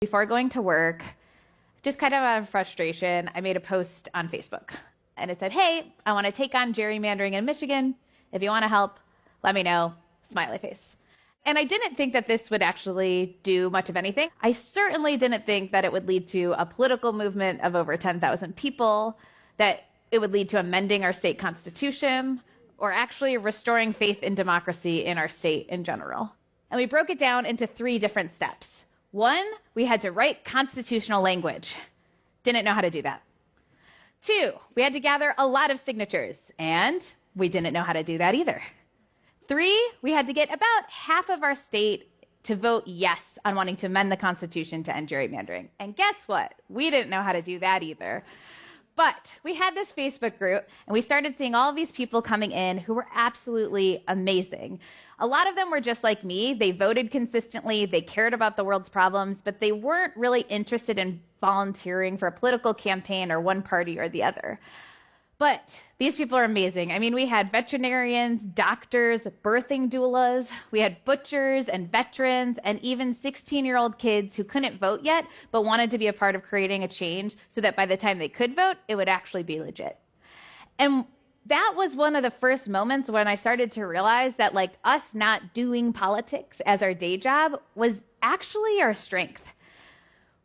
Before going to work, just kind of out of frustration, I made a post on Facebook. And it said, hey, I want to take on gerrymandering in Michigan. If you want to help, let me know. Smiley face. And I didn't think that this would actually do much of anything. I certainly didn't think that it would lead to a political movement of over 10,000 people, that it would lead to amending our state constitution, or actually restoring faith in democracy in our state in general. And we broke it down into 3 different steps. 1, we had to write constitutional language. Didn't know how to do that. 2, we had to gather a lot of signatures, and we didn't know how to do that either. 3, we had to get about half of our state to vote yes on wanting to amend the Constitution to end gerrymandering. And guess what? We didn't know how to do that either. But we had this Facebook group, and we started seeing all of these people coming in who were absolutely amazing. A lot of them were just like me. They voted consistently, they cared about the world's problems, but they weren't really interested in volunteering for a political campaign or one party or the other. But these people are amazing. I mean, we had veterinarians, doctors, birthing doulas, we had butchers and veterans, and even 16-year-old kids who couldn't vote yet, but wanted to be a part of creating a change so that by the time they could vote, it would actually be legit. And that was one of the first moments when I started to realize that, like, us not doing politics as our day job was actually our strength.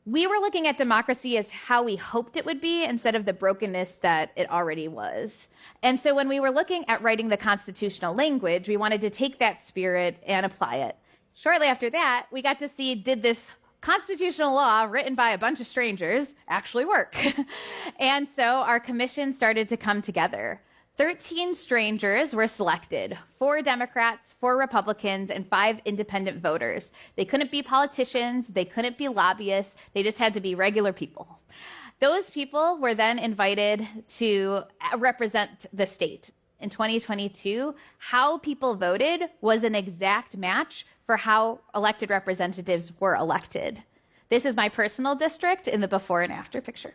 We were looking at democracy as how we hoped it would be instead of the brokenness that it already was. And so when we were looking at writing the constitutional language, we wanted to take that spirit and apply it. Shortly after that, we got to see, did this constitutional law written by a bunch of strangers actually work? And so our commission started to come together. 13 strangers were selected, 4 Democrats, 4 Republicans, and 5 independent voters. They couldn't be politicians, they couldn't be lobbyists, they just had to be regular people. Those people were then invited to represent the state. In 2022, how people voted was an exact match for how elected representatives were elected. This is my personal district in the before and after picture.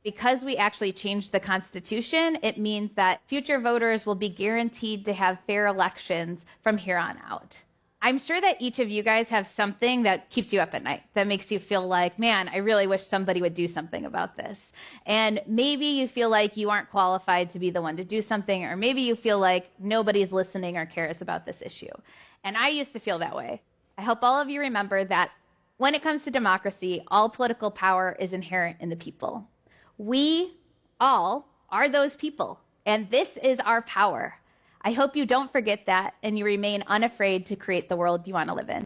Because we actually changed the Constitution, it means that future voters will be guaranteed to have fair elections from here on out. I'm sure that each of you guys have something that keeps you up at night, that makes you feel like, man, I really wish somebody would do something about this. And maybe you feel like you aren't qualified to be the one to do something, or maybe you feel like nobody's listening or cares about this issue. And I used to feel that way. I hope all of you remember that when it comes to democracy, all political power is inherent in the people. We all are those people, and this is our power. I hope you don't forget that and you remain unafraid to create the world you want to live in.